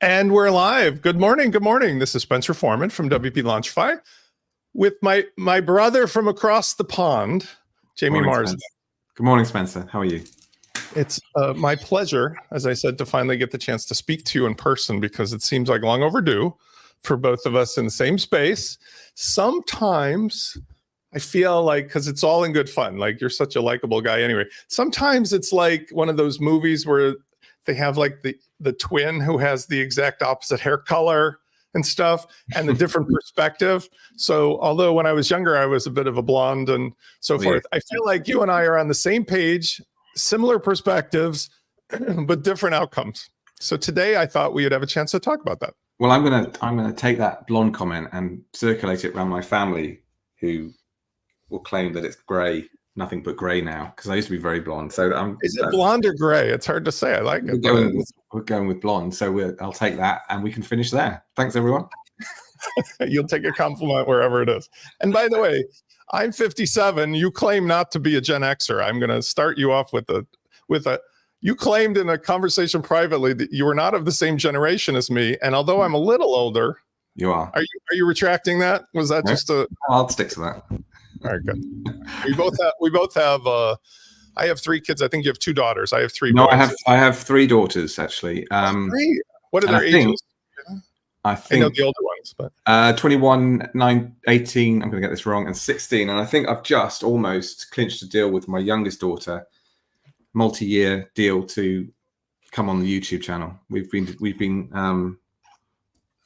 And we're live. Good morning. Good morning. This is Spencer Forman from WP Launchify with my brother from across the pond, Jamie Marsland. Good morning, Spencer. How are you? It's my pleasure, as I said, to finally get the chance to speak to you in person because it seems like long overdue for both of us in the same space. Sometimes I feel like, because it's all in good fun, like you're such a likable guy anyway. Sometimes it's like one of those movies where they have like the twin who has the exact opposite hair color and stuff and the different perspective. So although when I was younger, I was a bit of a blonde and so forth, I feel like you and I are on the same page, similar perspectives, but different outcomes. So today I thought we would have a chance to talk about that. Well, I'm gonna take that blonde comment and circulate it around my family, who will claim that it's grey, nothing but grey now, because I used to be very blonde. So is it blonde or grey? It's hard to say. I like it. We're going with blonde, so I'll take that, and we can finish there. Thanks, everyone. You'll take a compliment wherever it is. And by the way, I'm 57. You claim not to be a Gen Xer. I'm going to start you off with a. You claimed in a conversation privately that you were not of the same generation as me, and although I'm a little older, you are. Are you retracting that? Was that just a? I'll stick to that. All right, good. We both have. I have 3 kids. I think you have 2 daughters. I have 3 boys. No, I have 3 daughters actually. 3. What are their ages? I know the older ones, but 21, 9, 18. I'm going to get this wrong, and 16. And I think I've just almost clinched a deal with my youngest daughter, multi-year deal to come on the YouTube channel. We've been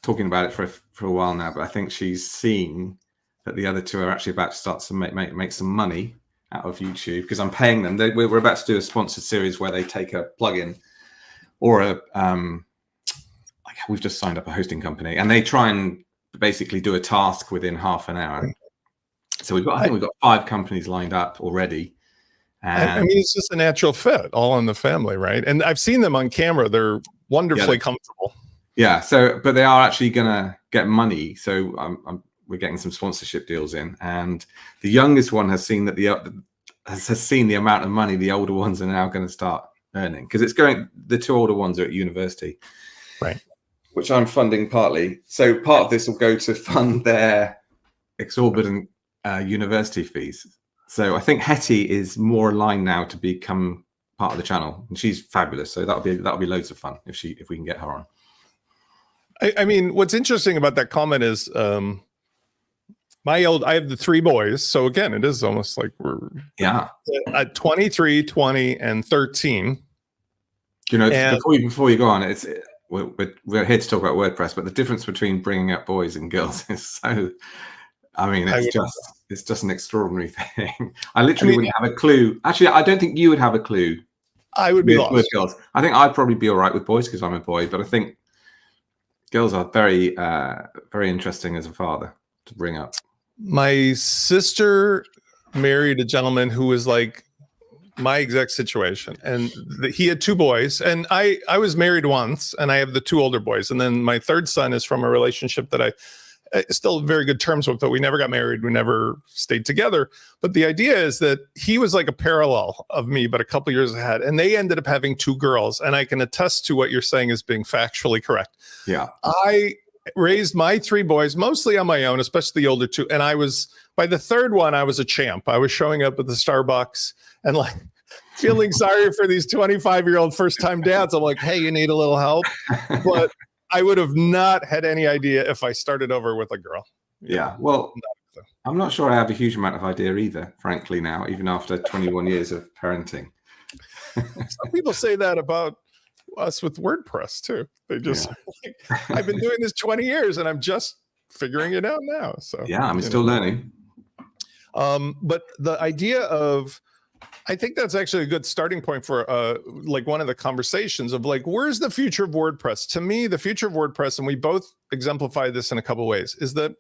talking about it for a while now, but I think she's seen that the other 2 are actually about to start to make some money out of YouTube because I'm paying them. We're about to do a sponsored series where they take a plugin or a we've just signed up a hosting company, and they try and basically do a task within half an hour. So I think we've got 5 companies lined up already. And I mean, it's just a natural fit, all in the family, right? And I've seen them on camera; they're wonderfully comfortable. Yeah. So, but they are actually gonna get money. So we're getting some sponsorship deals in, and the youngest one has seen that has seen the amount of money the older ones are now going to start earning, because it's going. The 2 older ones are at university, right? Which I'm funding partly. So part of this will go to fund their exorbitant university fees. So I think Hetty is more aligned now to become part of the channel, and she's fabulous. So that'll be loads of fun if we can get her on. I mean, what's interesting about that comment is I have the 3 boys. So again, it is almost like we're at 23, 20, and 13. You know, before you go on, we're here to talk about WordPress, but the difference between bringing up boys and girls is so. I mean, it's just an extraordinary thing. I literally wouldn't have a clue. Actually, I don't think you would have a clue. I would be lost with girls. I think I'd probably be all right with boys because I'm a boy, but I think girls are very, very interesting as a father to bring up. My sister married a gentleman who was like my exact situation, and he had 2 boys, and I was married once, and I have the 2 older boys, and then my 3rd son is from a relationship that I still very good terms with, but we never got married, we never stayed together. But the idea is that he was like a parallel of me, but a couple years ahead, and they ended up having 2 girls, and I can attest to what you're saying as being factually correct. Yeah, I raised my 3 boys mostly on my own, especially the older 2, and I was, by the 3rd one, I was a champ. I was showing up at the Starbucks and like feeling sorry for these 25-year-old first-time dads. I'm like, hey, you need a little help? But I would have not had any idea if I started over with a girl. Yeah, well, I'm not sure I have a huge amount of idea either, frankly, now, even after 21 years of parenting. Some people say that about us with WordPress too. They just like, I've been doing this 20 years and I'm just figuring it out now. So yeah, I'm still learning. But the idea of, I think that's actually a good starting point for like one of the conversations of like, where's the future of WordPress? To me, the future of WordPress, and we both exemplify this in a couple of ways, is that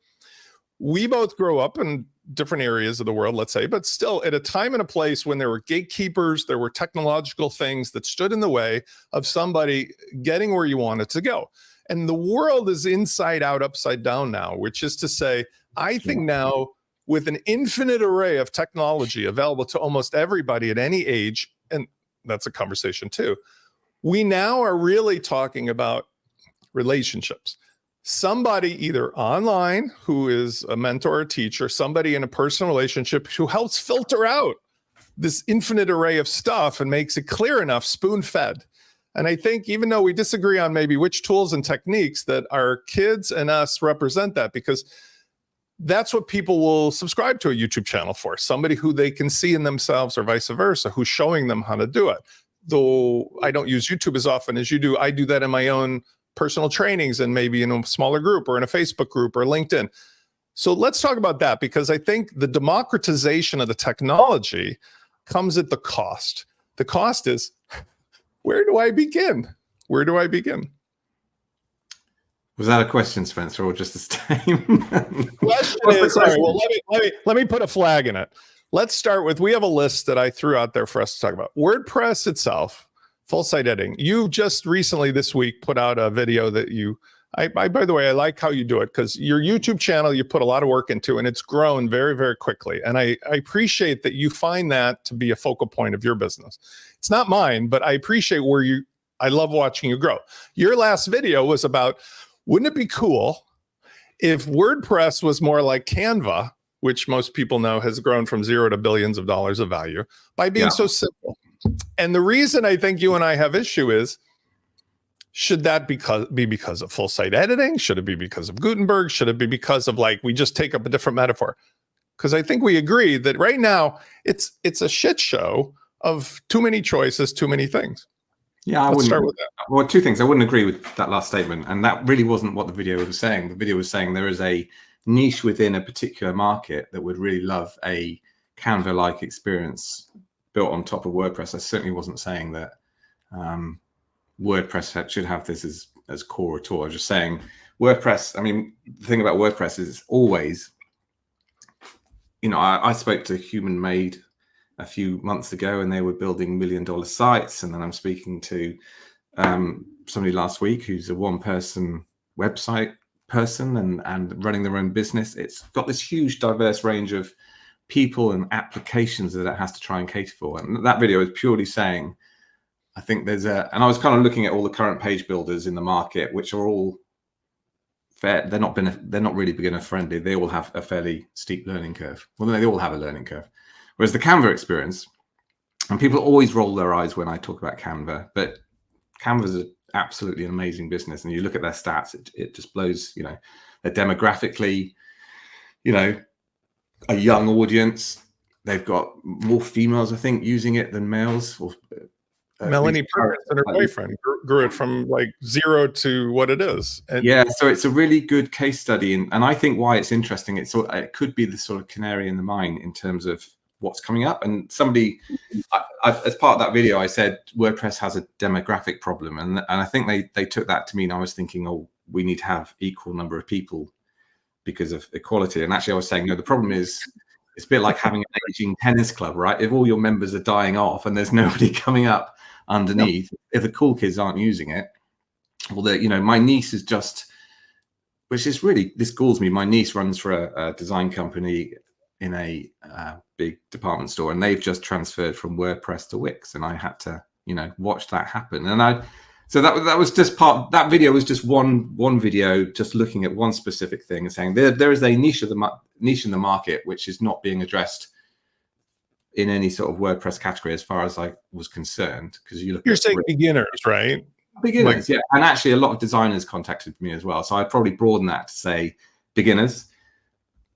we both grow up in different areas of the world, let's say, but still at a time and a place when there were gatekeepers, there were technological things that stood in the way of somebody getting where you wanted to go. And the world is inside out, upside down now, which is to say, I think now with an infinite array of technology available to almost everybody at any age, and that's a conversation too, we now are really talking about relationships. Somebody either online who is a mentor or teacher, somebody in a personal relationship who helps filter out this infinite array of stuff and makes it clear enough, spoon-fed. And I think even though we disagree on maybe which tools and techniques, that our kids and us represent that, because that's what people will subscribe to a YouTube channel for. Somebody who they can see in themselves, or vice versa, who's showing them how to do it. Though I don't use YouTube as often as you do, I do that in my own personal trainings and maybe in a smaller group or in a Facebook group or LinkedIn. So let's talk about that, because I think the democratization of the technology comes at the cost. The cost is, where do I begin? Where do I begin? Was that a question, Spencer, or just a statement? Question is, all right, well, let me put a flag in it. Let's start with, we have a list that I threw out there for us to talk about. WordPress itself, full site editing. You just recently this week put out a video that by the way, I like how you do it, because your YouTube channel, you put a lot of work into, and it's grown very, very quickly. And I appreciate that you find that to be a focal point of your business. It's not mine, but I appreciate I love watching you grow. Your last video was about, wouldn't it be cool if WordPress was more like Canva, which most people know has grown from zero to billions of dollars of value, by being so simple? And the reason I think you and I have issue is, should that be because of full site editing? Should it be because of Gutenberg? Should it be because of, like, we just take up a different metaphor? Because I think we agree that right now it's a shit show of too many choices, too many things. Yeah, I wouldn't start with that. Well, two things. I wouldn't agree with that last statement. And that really wasn't what the video was saying. The video was saying there is a niche within a particular market that would really love a Canva-like experience built on top of WordPress. I certainly wasn't saying that WordPress should have this as core at all. I was just saying WordPress, I mean, the thing about WordPress is always, I spoke to Human Made a few months ago, and they were building $1 million sites. And then I'm speaking to somebody last week who's a one-person website person and running their own business. It's got this huge, diverse range of people and applications that it has to try and cater for. And that video is purely saying, I think and I was kind of looking at all the current page builders in the market, which are all fair. They're not really beginner friendly. They all have a fairly steep learning curve. Well, they all have a learning curve. Whereas the Canva experience, and people always roll their eyes when I talk about Canva, but Canva is absolutely an amazing business. And you look at their stats, it just blows, they're demographically, a young audience. They've got more females, I think, using it than males. Melanie Perkins and her boyfriend grew it from like 0 to what it is. And yeah, so it's a really good case study. And I think why it's interesting, it could be the sort of canary in the mine in terms of what's coming up. And somebody, as part of that video, I said WordPress has a demographic problem. And I think they took that to mean I was thinking, oh, we need to have equal number of people because of equality. And actually I was saying, no, the problem is, it's a bit like having an aging tennis club, right? If all your members are dying off and there's nobody coming up underneath, if the cool kids aren't using it, well, my niece is just, which is really, this galls me. My niece runs for a design company in a big department store, and they've just transferred from WordPress to Wix, and I had to, watch that happen. And so that was just that video was just one video, just looking at one specific thing and saying there is a niche in the market which is not being addressed in any sort of WordPress category as far as I was concerned. Because you're saying beginners, right? Beginners, yeah. And actually a lot of designers contacted me as well. So I'd probably broaden that to say beginners,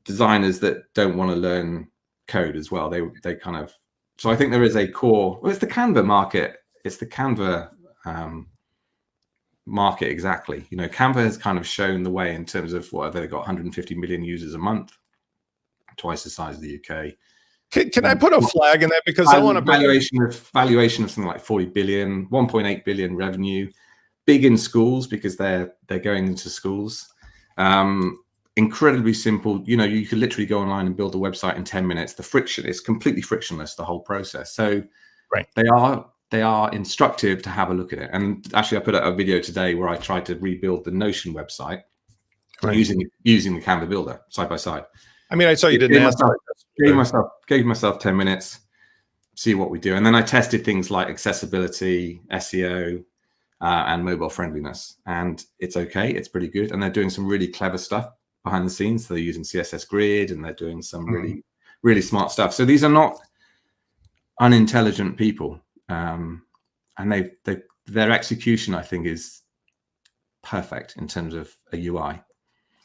designers that don't want to learn code as well. They kind of, so I think there is a core, well, it's the Canva market. It's the Canva market, exactly. Canva has kind of shown the way in terms of whatever, they've got 150 million users a month, twice the size of the UK. Can I put a flag in that? Because I want to valuation of something like 40 billion, 1.8 billion revenue, big in schools because they're going into schools. Incredibly simple. You could literally go online and build a website in 10 minutes. The friction is completely frictionless, the whole process. So right. They are instructive to have a look at it. And actually I put out a video today where I tried to rebuild the Notion website using the Canva builder side by side. I mean, I saw you didn't ask. Gave myself 10 minutes, see what we do. And then I tested things like accessibility, SEO, and mobile friendliness. And it's okay. It's pretty good. And they're doing some really clever stuff behind the scenes. So they're using CSS Grid, and they're doing some really, really smart stuff. So these are not unintelligent people. And their execution, I think, is perfect in terms of a UI.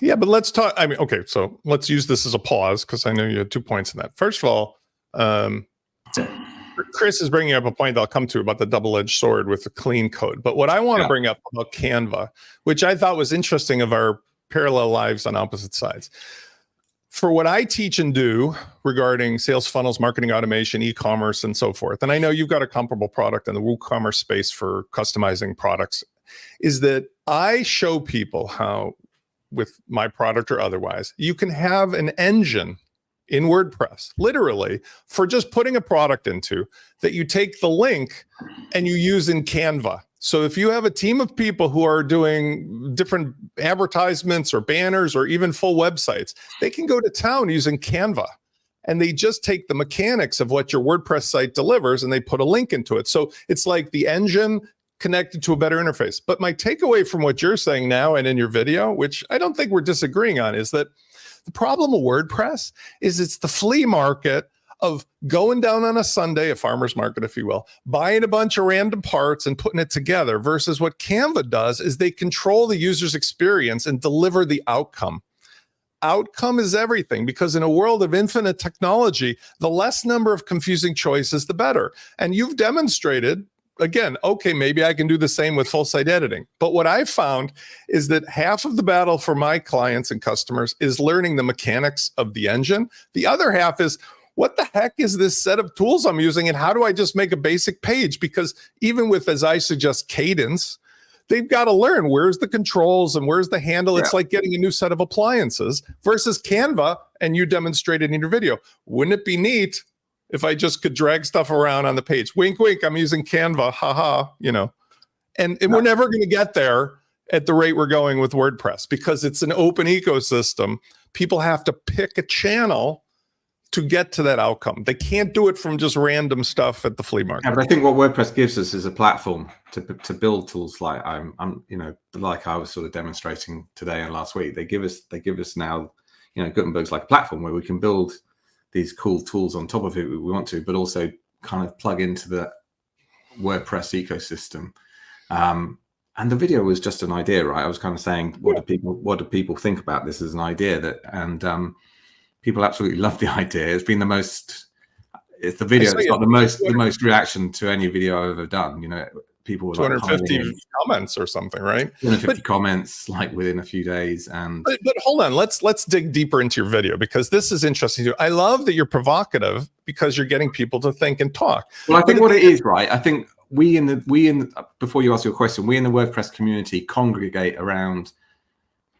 Yeah, but let's talk. I mean, okay, so let's use this as a pause because I know you had 2 points in that. First of all, Chris is bringing up a point that I'll come to about the double-edged sword with the clean code. But what I want to bring up about Canva, which I thought was interesting of our parallel lives on opposite sides. For what I teach and do regarding sales funnels, marketing automation, e-commerce, and so forth, and I know you've got a comparable product in the WooCommerce space for customizing products, is that I show people how, with my product or otherwise, you can have an engine in WordPress, literally, for just putting a product into that you take the link and you use in Canva. So if you have a team of people who are doing different advertisements or banners or even full websites, they can go to town using Canva. And they just take the mechanics of what your WordPress site delivers and they put a link into it. So it's like the engine connected to a better interface. But my takeaway from what you're saying now and in your video, which I don't think we're disagreeing on, is that the problem with WordPress is it's the flea market of going down on a Sunday, a farmer's market, if you will, buying a bunch of random parts and putting it together, versus what Canva does is they control the user's experience and deliver the outcome. Outcome is everything, because in a world of infinite technology, the less number of confusing choices, the better. And you've demonstrated, again, okay, maybe I can do the same with full site editing. But what I found is that half of the battle for my clients and customers is learning the mechanics of the engine. The other half is, what the heck is this set of tools I'm using, and how do I just make a basic page? Because even with, as I suggest, Cadence, they've got to learn where's the controls and where's the handle. Yeah. It's like getting a new set of appliances versus Canva, and you demonstrated in your video. Wouldn't it be neat if I just could drag stuff around on the page? Wink, wink, I'm using Canva, haha, you know. And we're never going to get there at the rate we're going with WordPress, because it's an open ecosystem. People have to pick a channel to get to that outcome. They can't do it from just random stuff at the flea market. Yeah, but I think what WordPress gives us is a platform to build tools like I'm you know, like I was sort of demonstrating today and last week. They give us now, you know, Gutenberg's like a platform where we can build these cool tools on top of it we want to, but also kind of plug into the WordPress ecosystem. And the video was just an idea, right? I was kind of saying, what do people think about this as an idea? That and people absolutely love the idea. It's been the most. It's the video that's got the most reaction to any video I've ever done. You know, people were 250 like comments or something, right? 250 comments like within a few days. And but hold on, let's dig deeper into your video, because this is interesting too. I love that you're provocative because you're getting people to think and talk. Well, I think what it is, right? I think we in the before you ask your question, we in the WordPress community congregate around.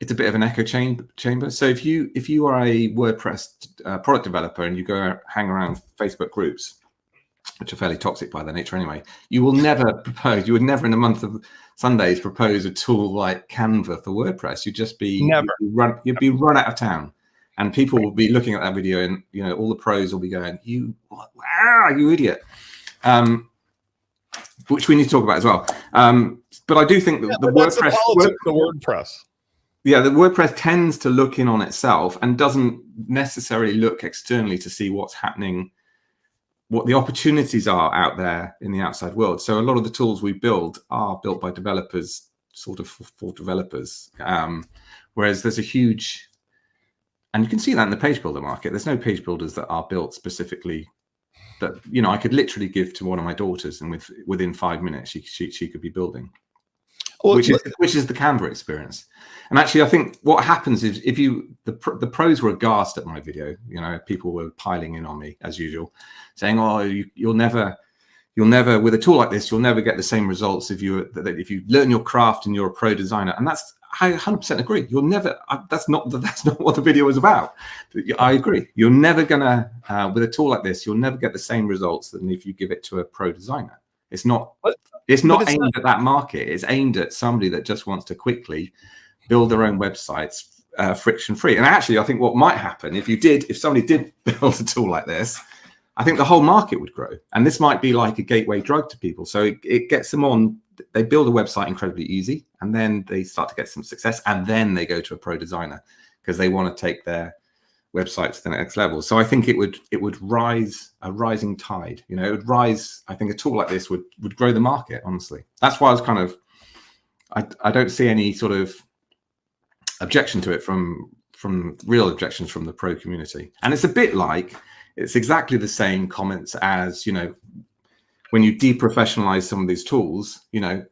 It's a bit of an echo chamber. So if you are a WordPress product developer and you go hang around Facebook groups, which are fairly toxic by their nature anyway, you will never propose. You would never in a month of Sundays propose a tool like Canva for WordPress. You'd just be you'd be run out of town, and people will be looking at that video, and you know all the pros will be going, "You idiot," which we need to talk about as well. But I do think that the WordPress. Yeah, the WordPress tends to look in on itself and doesn't necessarily look externally to see what's happening, what the opportunities are out there in the outside world. So a lot of the tools we build are built by developers, sort of for developers. Whereas there's a huge, and you can see that in the page builder market, there's no page builders that are built specifically that, you know, I could literally give to one of my daughters, and within 5 minutes she could be building. Well, which is the Canva experience. And actually, I think what happens is the pros were aghast at my video. You know, people were piling in on me as usual, saying, "Oh, you'll never with a tool like this, you'll never get the same results if you learn your craft and you're a pro designer." And that's, I 100% agree. You'll never. That's not what the video was about. I agree. You're never gonna with a tool like this, you'll never get the same results than if you give it to a pro designer. It's not aimed at that market. It's aimed at somebody that just wants to quickly build their own websites friction-free. And actually, I think what might happen if somebody did build a tool like this, I think the whole market would grow. And this might be like a gateway drug to people. So it gets them on they build a website incredibly easy, and then they start to get some success, and then they go to a pro designer because they want to take their website to the next level. So I think it would rise a rising tide. You know, it would rise. I think a tool like this would grow the market. Honestly, that's why I was kind of, I don't see any sort of objection to it from real objections from the pro community. And it's a bit like, it's exactly the same comments as, you know, when you deprofessionalize some of these tools, you know,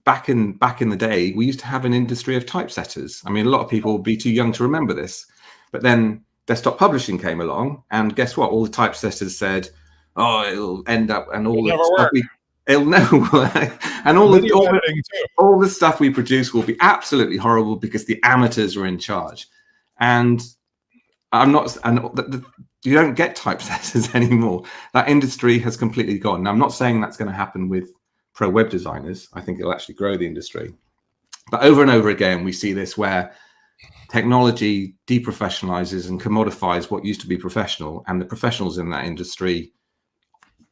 back in the day, we used to have an industry of typesetters. I mean, a lot of people will be too young to remember this, but then desktop publishing came along, and guess what? All the typesetters said, "Oh, it'll end up," and all the stuff it'll never work, and all the stuff we produce will be absolutely horrible because the amateurs are in charge. And you don't get typesetters anymore. That industry has completely gone. Now, I'm not saying that's going to happen with pro web designers. I think it'll actually grow the industry. But over and over again, we see this where technology deprofessionalizes and commodifies what used to be professional, and the professionals in that industry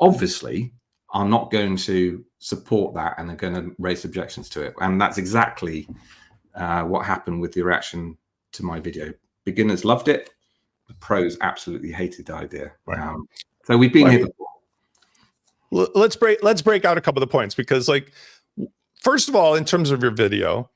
obviously are not going to support that and are going to raise objections to it. And that's exactly what happened with the reaction to my video. Beginners loved it. The pros absolutely hated the idea. Right. So we've been here before. Let's break out a couple of the points, because, like, first of all, in terms of your video,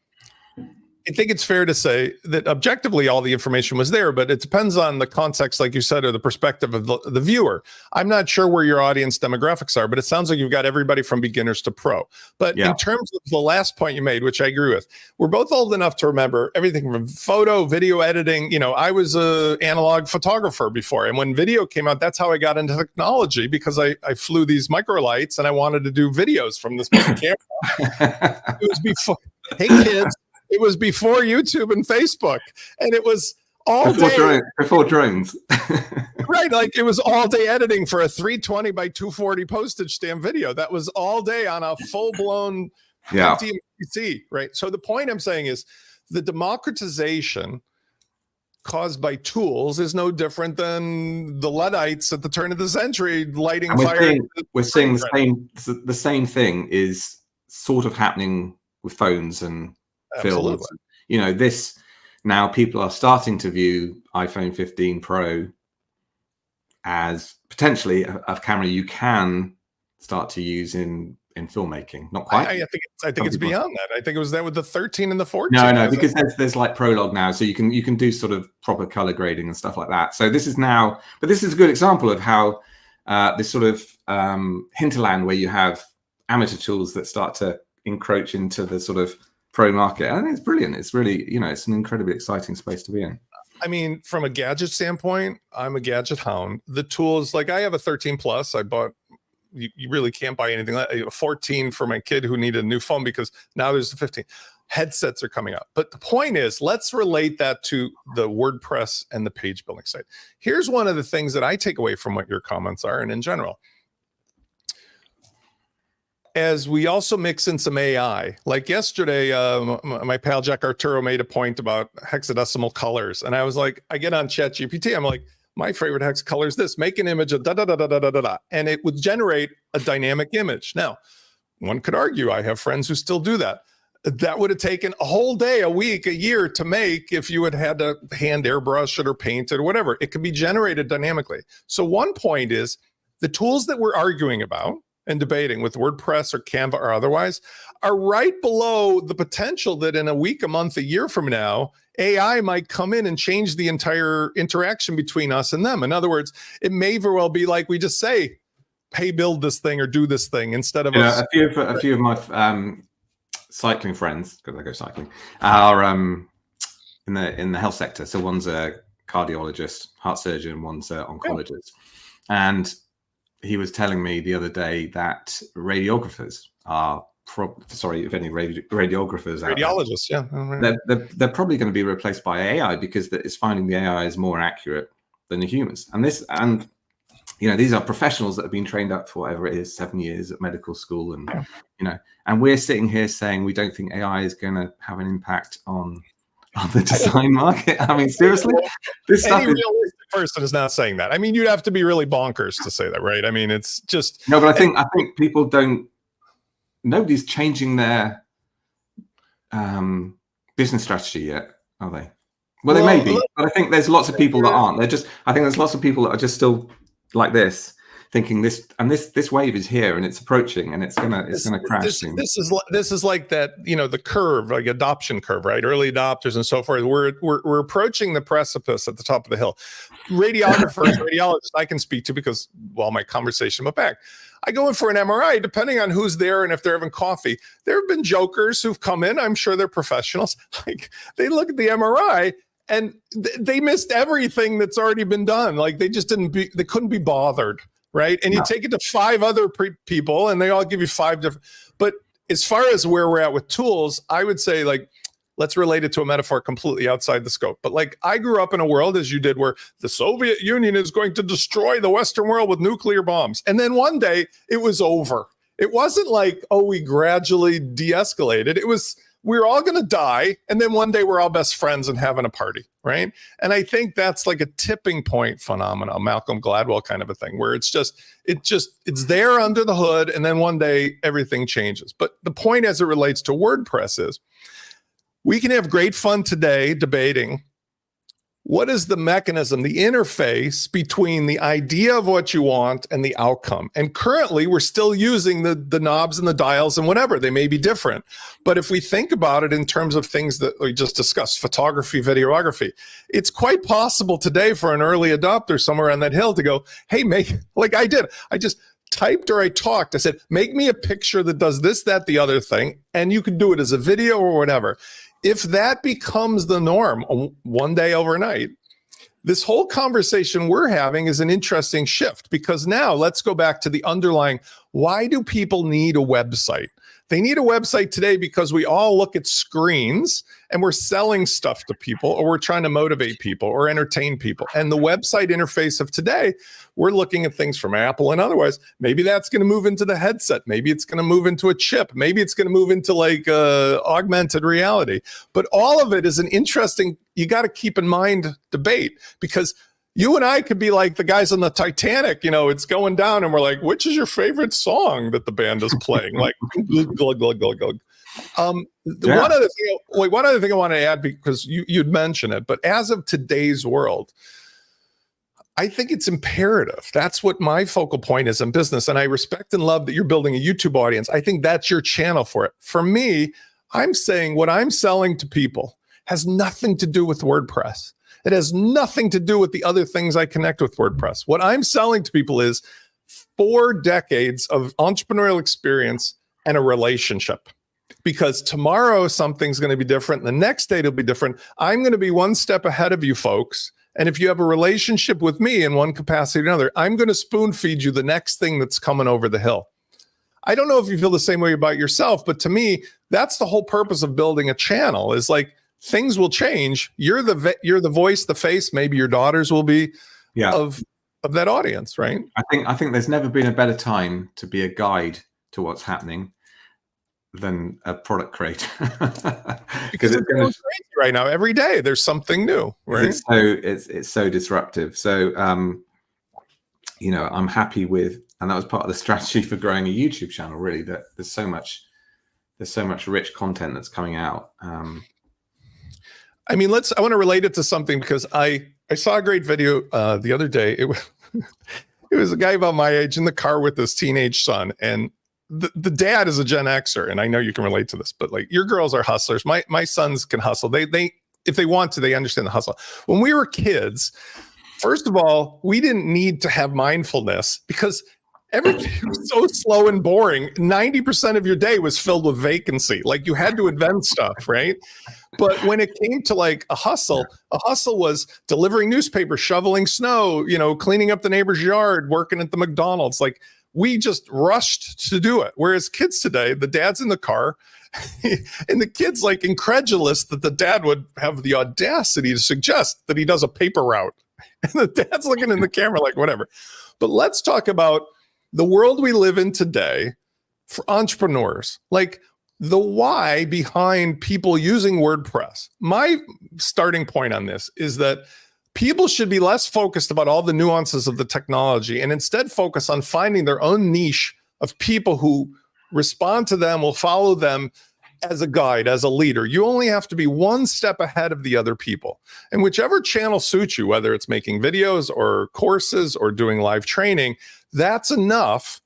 I think it's fair to say that objectively all the information was there, but it depends on the context, like you said, or the perspective of the viewer. I'm not sure where your audience demographics are, but it sounds like you've got everybody from beginners to pro. But in terms of the last point you made, which I agree with, we're both old enough to remember everything from photo, video editing. You know, I was an analog photographer before, and when video came out, that's how I got into technology, because I flew these micro lights and I wanted to do videos from this camera. It was before, hey kids, it was before YouTube and Facebook, and it was all day before drones. Right, like it was all day editing for a 320 by 240 postage stamp video. That was all day on a full-blown PC, right? So the point I'm saying is the democratization caused by tools is no different than the Luddites at the turn of the century lighting fire. We're seeing the same thing is sort of happening with phones and films. You know, this now people are starting to view iPhone 15 Pro as potentially a camera you can start to use in filmmaking. Not quite. I think it's beyond that. I think it was there with the 13 and the 14. No, because there's like Prologue now, so you can do sort of proper color grading and stuff like that. So this is now, but this is a good example of how this sort of hinterland where you have amateur tools that start to encroach into the sort of pro market. I think it's brilliant. It's really, you know, it's an incredibly exciting space to be in. I mean, from a gadget standpoint, I'm a gadget hound. The tools, like I have a 13 plus. I bought, you really can't buy anything like a 14 for my kid who needed a new phone, because now there's the 15. Headsets are coming out. But the point is, let's relate that to the WordPress and the page building site. Here's one of the things that I take away from what your comments are, and in general, as we also mix in some AI. Like yesterday, my pal Jack Arturo made a point about hexadecimal colors. And I was like, I get on ChatGPT, I'm like, my favorite hex color is this, make an image of da da da da da da da, and it would generate a dynamic image. Now, one could argue, I have friends who still do that. That would have taken a whole day, a week, a year to make if you had to hand airbrush it or paint it or whatever. It can be generated dynamically. So one point is the tools that we're arguing about and debating with WordPress or Canva or otherwise are right below the potential that in a week, a month, a year from now, AI might come in and change the entire interaction between us and them. In other words, it may very well be like we just say, hey, build this thing or do this thing instead of us. A few of my cycling friends, because I go cycling, are in the health sector. So one's a cardiologist, heart surgeon, one's an oncologist. And he was telling me the other day that radiographers are if any radiographers radiologists out there, they're probably going to be replaced by AI, because it's finding the AI is more accurate than the humans. And you know, these are professionals that have been trained up for whatever it is, 7 years at medical school, and you know, and we're sitting here saying we don't think AI is going to have an impact on the design market. I mean, seriously, this stuff is... realistic person is not saying that. I mean, you'd have to be really bonkers to say that, right? I mean, it's just... No, but I think people don't nobody's changing their business strategy yet, are they? Well, they may be, but I think there's lots of people that aren't. I think there's lots of people that are just still like this, thinking this wave is here and it's approaching and it's gonna crash soon. This is like that, the curve, like adoption curve, right? Early adopters and so forth. We're approaching the precipice at the top of the hill. Radiologists I can speak to because, well, my conversation went back. I go in for an MRI, depending on who's there and if they're having coffee. There have been jokers who've come in. I'm sure they're professionals. Like, they look at the MRI and they missed everything that's already been done. Like, they couldn't be bothered, right? And you take it to 5 other people and they all give you 5 different. But as far as where we're at with tools, I would say, like, let's relate it to a metaphor completely outside the scope. But like, I grew up in a world, as you did, where the Soviet Union is going to destroy the Western world with nuclear bombs. And then one day it was over. It wasn't like, oh, we gradually de-escalated. It was, we're all going to die. And then one day we're all best friends and having a party, right? And I think that's like a tipping point phenomenon, Malcolm Gladwell kind of a thing, where it's there under the hood. And then one day everything changes. But the point as it relates to WordPress is, we can have great fun today debating what is the mechanism, the interface between the idea of what you want and the outcome. And currently, we're still using the knobs and the dials and whatever. They may be different. But if we think about it in terms of things that we just discussed, photography, videography, it's quite possible today for an early adopter somewhere on that hill to go, hey, like I did. I just typed or I talked. I said, make me a picture that does this, that, the other thing. And you can do it as a video or whatever. If that becomes the norm one day overnight, this whole conversation we're having is an interesting shift, because now let's go back to the underlying, why do people need a website? They need a website today because we all look at screens and we're selling stuff to people, or we're trying to motivate people or entertain people. And the website interface of today, we're looking at things from Apple and otherwise. Maybe that's going to move into the headset. Maybe it's going to move into a chip. Maybe it's going to move into like augmented reality. But all of it is an interesting, you got to keep in mind, debate, because you and I could be like the guys on the Titanic, it's going down and we're like, which is your favorite song that the band is playing? Like, glug, glug, glug, glug. One other thing I want to add, because you'd mention it, but as of today's world, I think it's imperative. That's what my focal point is in business. And I respect and love that you're building a YouTube audience. I think that's your channel for it. For me, I'm saying what I'm selling to people has nothing to do with WordPress. It has nothing to do with the other things I connect with WordPress. What I'm selling to people is 4 decades of entrepreneurial experience and a relationship. Because tomorrow something's going to be different. The next day it'll be different. I'm going to be one step ahead of you folks. And if you have a relationship with me in one capacity or another, I'm going to spoon feed you the next thing that's coming over the hill. I don't know if you feel the same way about yourself, but to me, that's the whole purpose of building a channel, is like, things will change. You're the voice, the face. Maybe your daughters will be of that audience, right? I think there's never been a better time to be a guide to what's happening than a product creator. Because it's going crazy right now. Every day there's something new, right? It's so disruptive. So I'm happy with, and that was part of the strategy for growing a YouTube channel, really, that there's so much rich content that's coming out. I mean, I want to relate it to something, because I saw a great video the other day. It was a guy about my age in the car with his teenage son, and the dad is a Gen Xer, and I know you can relate to this, but like, your girls are hustlers. My sons can hustle. They if they want to, they understand the hustle. When we were kids, first of all, we didn't need to have mindfulness because everything was so slow and boring. 90% of your day was filled with vacancy. Like, you had to invent stuff, right? But when it came to like a hustle was delivering newspapers, shoveling snow, cleaning up the neighbor's yard, working at the McDonald's. Like, we just rushed to do it. Whereas kids today, the dad's in the car and the kid's like incredulous that the dad would have the audacity to suggest that he does a paper route. And the dad's looking in the camera like, whatever. But let's talk about the world we live in today for entrepreneurs. Like, the why behind people using WordPress. My starting point on this is that people should be less focused about all the nuances of the technology and instead focus on finding their own niche of people who respond to them, will follow them as a guide, as a leader. You only have to be one step ahead of the other people. And whichever channel suits you, whether it's making videos or courses or doing live training, that's enough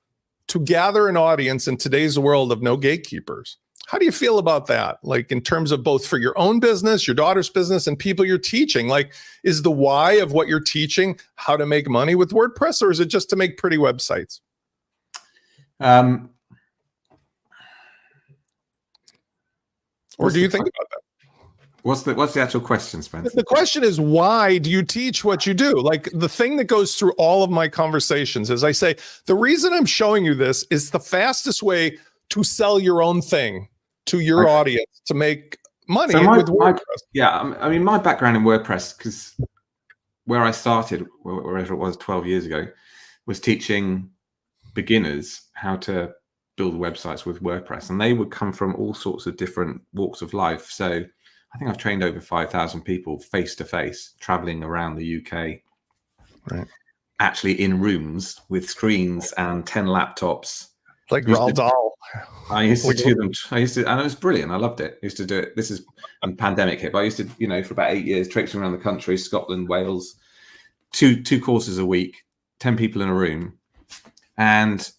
to gather an audience in today's world of no gatekeepers. How do you feel about that? Like in terms of both for your own business, your daughter's business, and people you're teaching, like is the why of what you're teaching how to make money with WordPress, or is it just to make pretty websites? Or do you think about that? What's the actual question, Spencer? The question is, why do you teach what you do? Like the thing that goes through all of my conversations is I say, the reason I'm showing you this is the fastest way to sell your own thing to your audience, to make money with WordPress. I mean, my background in WordPress, because where I started, wherever it was 12 years ago, was teaching beginners how to build websites with WordPress. And they would come from all sorts of different walks of life. So I think I've trained over 5,000 people face-to-face, traveling around the UK, right? Actually in rooms with screens and 10 laptops. Like Roald Dahl. I used to do them. And it was brilliant. I loved it. I used to do it. This is when pandemic hit, but I used to, for about 8 years, traipsing around the country, Scotland, Wales, two courses a week, 10 people in a room. And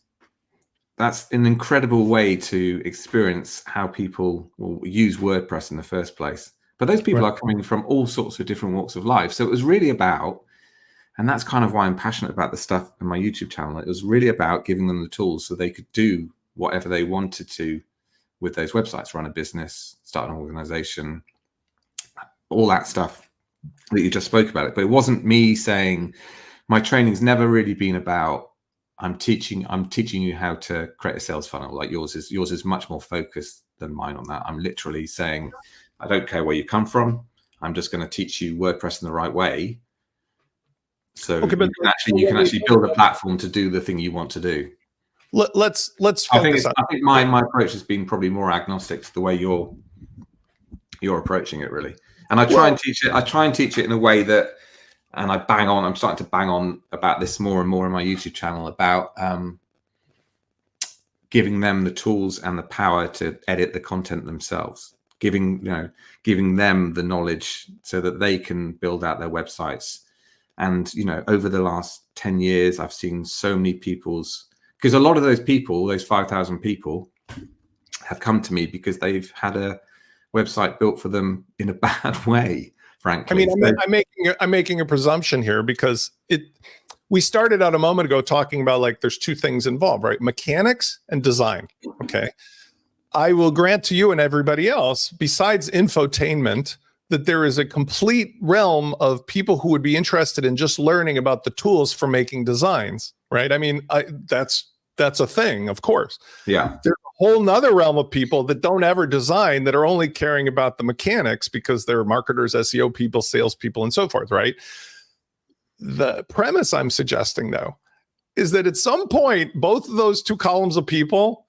that's an incredible way to experience how people will use WordPress in the first place. But those people are coming from all sorts of different walks of life. So it was really about, and that's kind of why I'm passionate about the stuff in my YouTube channel. It was really about giving them the tools so they could do whatever they wanted to with those websites, run a business, start an organization, all that stuff that you just spoke about it. But it wasn't me saying, my training's never really been about, I'm teaching you how to create a sales funnel. Like yours is much more focused than mine on that. I'm literally saying, I don't care where you come from. I'm just going to teach you WordPress in the right way. So you can actually build a platform to do the thing you want to do. Let's focus on. I think my approach has been probably more agnostic to the way you're approaching it, really. And I try and teach it. I try and teach it in a way that, and I'm starting to bang on about this more and more on my YouTube channel about giving them the tools and the power to edit the content themselves, giving them the knowledge so that they can build out their websites. And, over the last 10 years, I've seen so many because a lot of those people, those 5,000 people, have come to me because they've had a website built for them in a bad way, frankly. I mean, I'm making a presumption here because we started out a moment ago talking about like there's two things involved, right? Mechanics and design. Okay. I will grant to you and everybody else, besides infotainment, that there is a complete realm of people who would be interested in just learning about the tools for making designs, right? I mean, that's a thing, of course. Yeah. There's a whole nother realm of people that don't ever design, that are only caring about the mechanics because they're marketers, SEO people, salespeople, and so forth, right? The premise I'm suggesting, though, is that at some point, both of those two columns of people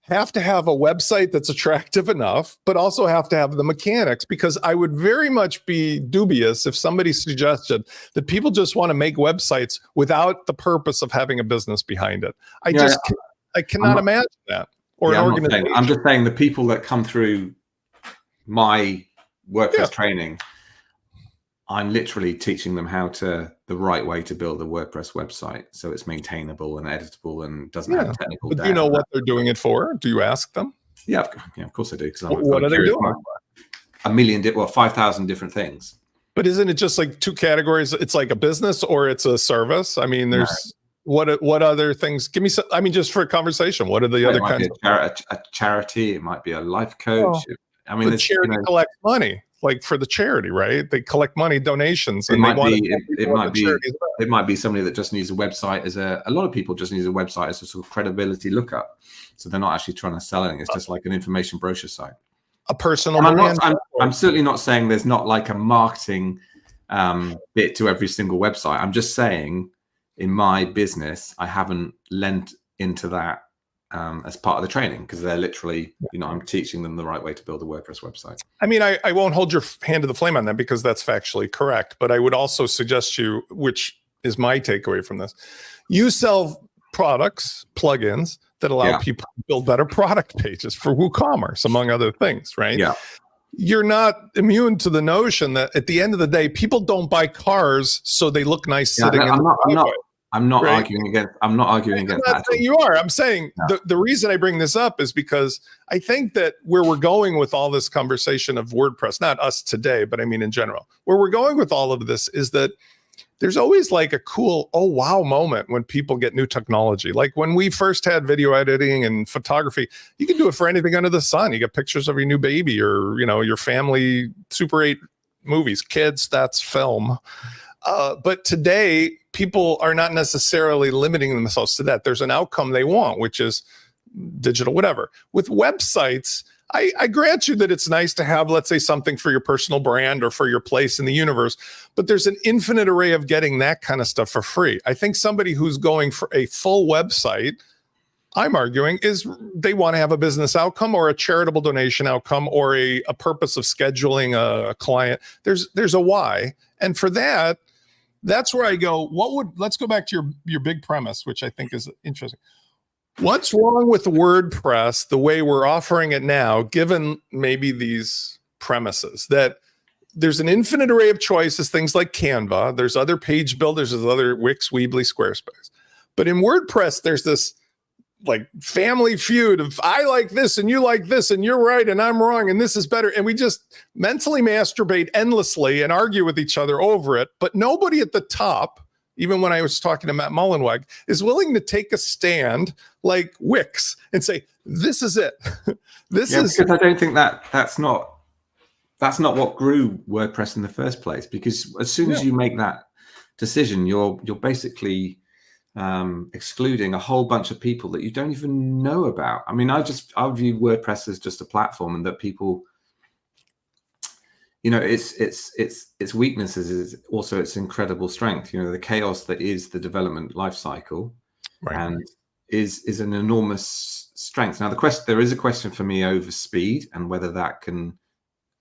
have to have a website that's attractive enough, but also have to have the mechanics, because I would very much be dubious if somebody suggested that people just want to make websites without the purpose of having a business behind it. I cannot imagine that. Or an organization. I'm just saying the people that come through my WordPress training, I'm literally teaching them the right way to build a WordPress website so it's maintainable and editable and doesn't have technical debt. But do you know what they're doing it for? Do you ask them? Yeah, of course I do. Because what are they doing? 5,000 different things. But isn't it just like two categories? It's like a business or it's a service. I mean, there's what other things? Give me some. I mean, just for a conversation, what are the other kinds? A charity. It might be a life coach. I mean, the charity collects money. Like for the charity, right? They collect money, donations, and it might be somebody that just needs a website a lot of people just need a website as a sort of credibility lookup. So they're not actually trying to sell anything. It's just like an information brochure site. A personal. I'm certainly not saying there's not like a marketing bit to every single website. I'm just saying in my business, I haven't lent into that as part of the training, because they're literally, I'm teaching them the right way to build a WordPress website. I mean, I won't hold your hand to the flame on that because that's factually correct. But I would also suggest you, which is my takeaway from this, you sell products, plugins that allow Yeah. people to build better product pages for WooCommerce, among other things, right? Yeah. You're not immune to the notion that at the end of the day, people don't buy cars so they look nice Yeah, sitting in the driveway. I'm not right? arguing against. I'm not arguing against I'm that not at all. saying you are. I'm saying No. the reason I bring this up is because I think that where we're going with all this conversation of WordPress, not us today, but I mean in general, where we're going with all of this is that there's always like a cool, oh, wow moment when people get new technology. Like when we first had video editing and photography, you can do it for anything under the sun. You get pictures of your new baby or, your family Super 8 movies, kids, that's film. But today, people are not necessarily limiting themselves to that. There's an outcome they want, which is digital, whatever. With websites, I grant you that it's nice to have, let's say, something for your personal brand or for your place in the universe, but there's an infinite array of getting that kind of stuff for free. I think somebody who's going for a full website, I'm arguing, is they want to have a business outcome or a charitable donation outcome or a purpose of scheduling a client. There's a why. And for that, that's where I go, let's go back to your big premise, which I think is interesting. What's wrong with WordPress the way we're offering it now, given maybe these premises that there's an infinite array of choices, things like Canva, there's other page builders, there's other Wix, Weebly, Squarespace. But in WordPress, there's this like family feud of I like this and you like this and you're right and I'm wrong and this is better. And we just mentally masturbate endlessly and argue with each other over it. But nobody at the top, even when I was talking to Matt Mullenweg, is willing to take a stand like Wix and say, this is it. Because I don't think that's not what grew WordPress in the first place. Because as soon as you make that decision, you're basically excluding a whole bunch of people that you don't even know about. I mean, I view WordPress as just a platform, and that people, its weaknesses is also its incredible strength. The chaos that is the development life cycle, right, and is an enormous strength. Now, there is a question for me over speed and whether that can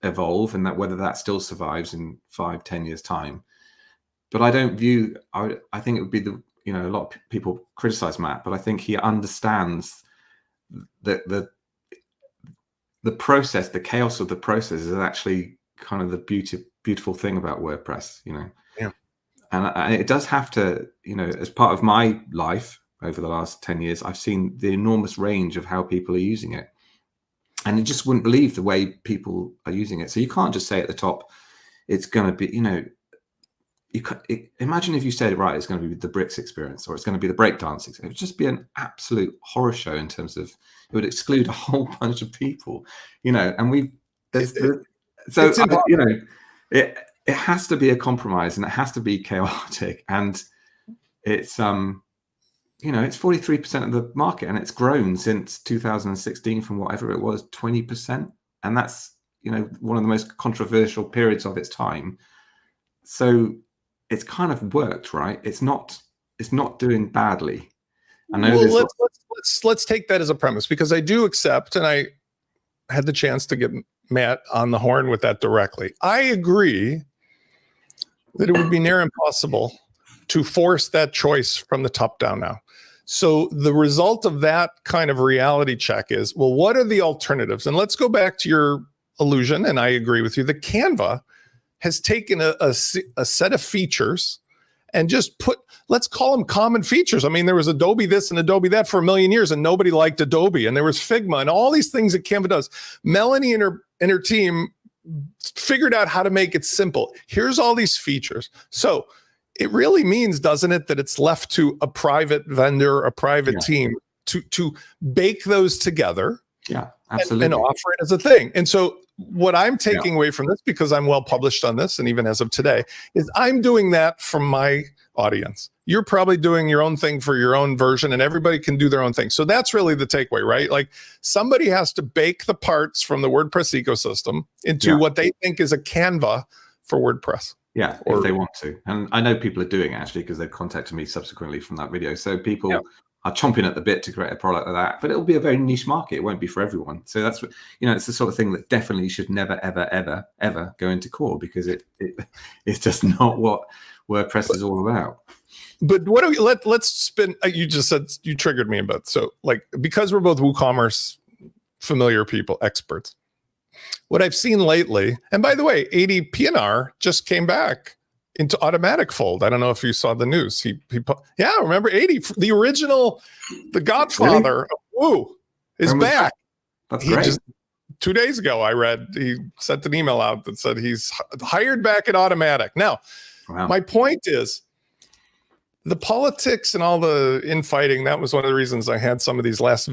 evolve and whether that still survives in 5-10 years time. But I don't view. I think it would be a lot of people criticize Matt, but I think he understands that the process, the chaos of the process, is actually kind of the beautiful thing about WordPress. Yeah. And it does have to, as part of my life over the last 10 years, I've seen the enormous range of how people are using it, and you just wouldn't believe the way people are using it. So you can't just say at the top, it's going to be, imagine if you said, right, it's going to be the bricks experience or it's going to be the breakdance experience. It would just be an absolute horror show in terms of, it would exclude a whole bunch of people, and it has to be a compromise, and it has to be chaotic, and it's it's 43% of the market, and it's grown since 2016 from whatever it was, 20%, and that's one of the most controversial periods of its time. So it's kind of worked, right? It's not doing badly. I know. Well, let's take that as a premise, because I do accept, and I had the chance to get Matt on the horn with that directly. I agree that it would be near impossible to force that choice from the top down now. So the result of that kind of reality check is, well, what are the alternatives? And let's go back to your illusion, and I agree with you, that Canva has taken a set of features and just let's call them common features. I mean, there was Adobe this and Adobe that for a million years, and nobody liked Adobe, and there was Figma and all these things that Canva does. Melanie and her team figured out how to make it simple. Here's all these features. So it really means, doesn't it, that it's left to a private vendor, a private team to bake those together. Yeah, absolutely. And offer it as a thing. And so what I'm taking away from this, because I'm well published on this, and even as of today, is I'm doing that from my audience. You're probably doing your own thing for your own version, and everybody can do their own thing. So that's really the takeaway, right? Like somebody has to bake the parts from the WordPress ecosystem into what they think is a Canva for WordPress. Yeah, if they want to. And I know people are doing it actually, because they've contacted me subsequently from that video. So people are chomping at the bit to create a product like that, but it'll be a very niche market. It won't be for everyone. So that's what, it's the sort of thing that definitely should never, ever, ever, ever go into core, because it's just not what WordPress is all about. But what do we let's spin? You just said you triggered me about, so like, because we're both WooCommerce familiar people, experts. What I've seen lately, and by the way, 80 PNR just came back into automatic fold. I don't know if you saw the news. Yeah, remember 80, the original, the Godfather of Woo is back. That's great. 2 days ago, I read he sent an email out that said he's hired back at automatic. Now, my point is, the politics and all the infighting, that was one of the reasons I had some of these last,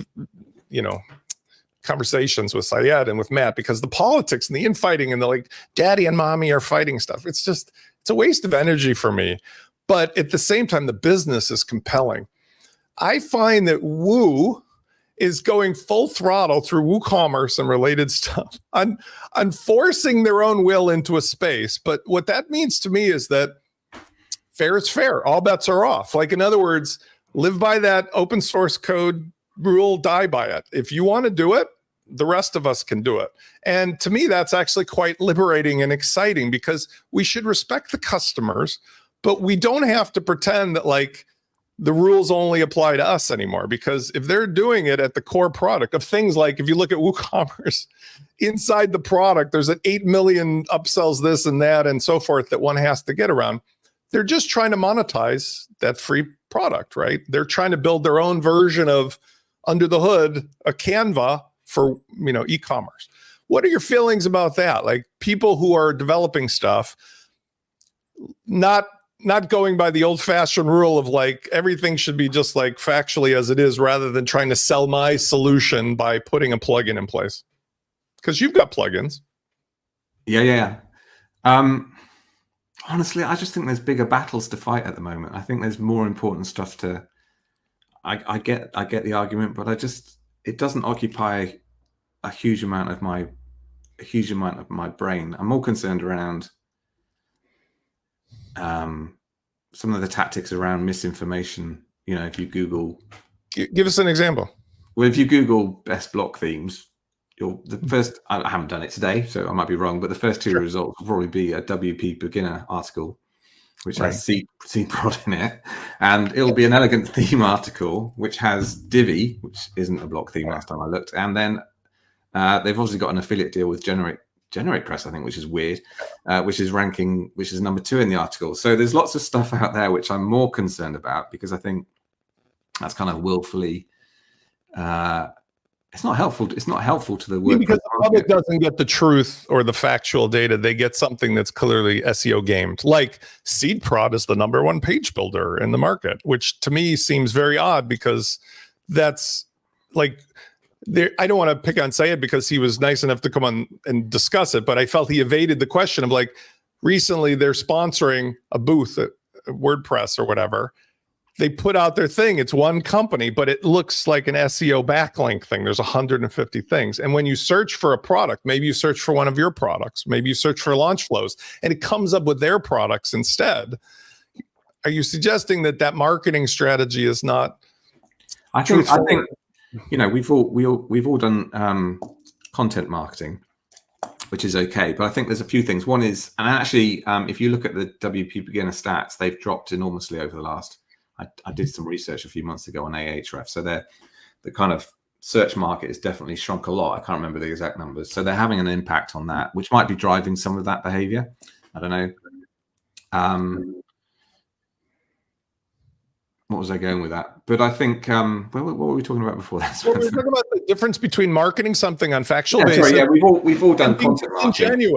conversations with Syed and with Matt, because the politics and the infighting and the like, daddy and mommy are fighting stuff. It's a waste of energy for me. But at the same time, the business is compelling. I find that Woo is going full throttle through WooCommerce and related stuff on forcing their own will into a space. But what that means to me is that fair is fair. All bets are off. Like, in other words, live by that open source code rule, die by it. If you want to do it, the rest of us can do it. And to me, that's actually quite liberating and exciting, because we should respect the customers, but we don't have to pretend that like the rules only apply to us anymore. Because if they're doing it at the core product of things, like if you look at WooCommerce, inside the product, there's an 8 million upsells, this and that, and so forth, that one has to get around. They're just trying to monetize that free product, right? They're trying to build their own version of, under the hood, a Canva for, e-commerce. What are your feelings about that? Like, people who are developing stuff, not going by the old-fashioned rule of like everything should be just like factually as it is, rather than trying to sell my solution by putting a plugin in place. Because you've got plugins. Yeah. Honestly, I just think there's bigger battles to fight at the moment. I think there's more important stuff to. I get the argument, but it doesn't occupy a huge amount of my brain. I'm more concerned around some of the tactics around misinformation. If you Google, give us an example. Well, if you Google best block themes, the first, I haven't done it today, so I might be wrong, but the first two results will probably be a WP beginner article, which has seed prod in it, and it'll be an elegant theme article, which has Divi, which isn't a block theme last time I looked, and then they've obviously got an affiliate deal with Generate Press, I think, which is weird, which is number 2 in the article. So there's lots of stuff out there which I'm more concerned about, because I think that's kind of willfully. It's not helpful. It's not helpful to the WordPress. Because the public doesn't get the truth or the factual data. They get something that's clearly SEO gamed. Like, Seed Prod is the #1 page builder in the market, which to me seems very odd, because that's like, I don't want to pick on Syed because he was nice enough to come on and discuss it, but I felt he evaded the question of, like, recently they're sponsoring a booth at WordPress or whatever. They put out their thing. It's one company, but it looks like an SEO backlink thing. There's 150 things. And when you search for a product, maybe you search for one of your products, maybe you search for launch flows, and it comes up with their products instead. Are you suggesting that marketing strategy is not? I think we've all done content marketing, which is okay, but I think there's a few things. One is, and actually, if you look at the WP beginner stats, they've dropped enormously over the last. I did some research a few months ago on Ahrefs. So the kind of search market has definitely shrunk a lot. I can't remember the exact numbers. So they're having an impact on that, which might be driving some of that behavior. I don't know. What was I going with that? But I think, what were we talking about before that? Well, we were talking about the difference between marketing something on factual basis. Sorry, we've all done content marketing.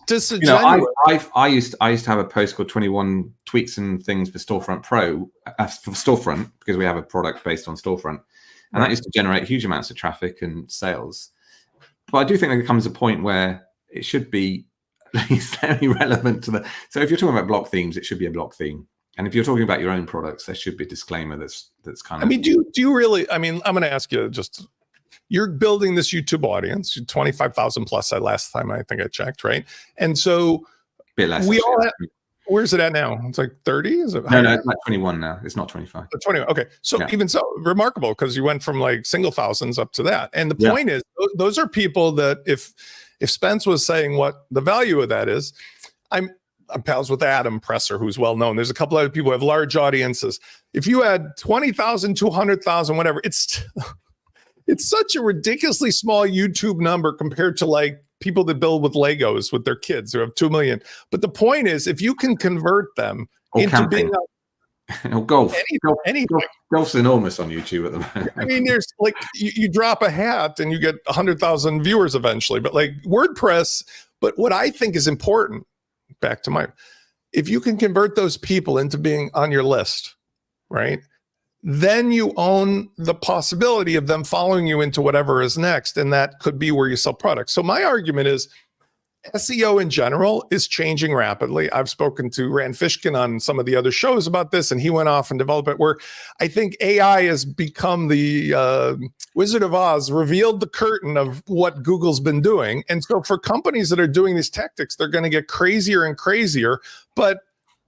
Disingenuous. I used to have a post called 21 Tweaks and Things for Storefront Pro, for Storefront, because we have a product based on Storefront, and that used to generate huge amounts of traffic and sales. But I do think there comes a point where it should be very relevant to the. So if you're talking about block themes, it should be a block theme. And if you're talking about your own products, there should be a disclaimer that's kind of. I mean, do you really? I mean, I'm going to ask you, just, you're building this YouTube audience, 25,000 plus. Last time I think I checked, right? And so bit less. Where's it at now? It's like 30. Is it No, higher? no, it's like 21 now. It's not 25. 20. Okay. So Yeah. even so, remarkable, because you went from like single thousands up to that. And the Yeah. point is, those are people that if Spence was saying what the value of that is, I'm pals with Adam Presser, who's well known. There's a couple other people who have large audiences. If you had 20,000, 200,000, whatever, it's such a ridiculously small YouTube number compared to like people that build with Legos with their kids who have 2 million. But the point is, if you can convert them Or into camping. being Or golf. anything. Golf's enormous on YouTube at the moment. I mean, there's like you drop a hat and you get 100,000 viewers eventually, but like WordPress. But what I think is important, back to if you can convert those people into being on your list, right? Then you own the possibility of them following you into whatever is next. And that could be where you sell products. So my argument is SEO in general is changing rapidly. I've spoken to Rand Fishkin on some of the other shows about this, and he went off and developed it, where I think AI has become the Wizard of Oz, revealed the curtain of what Google's been doing. And so for companies that are doing these tactics, they're going to get crazier and crazier, but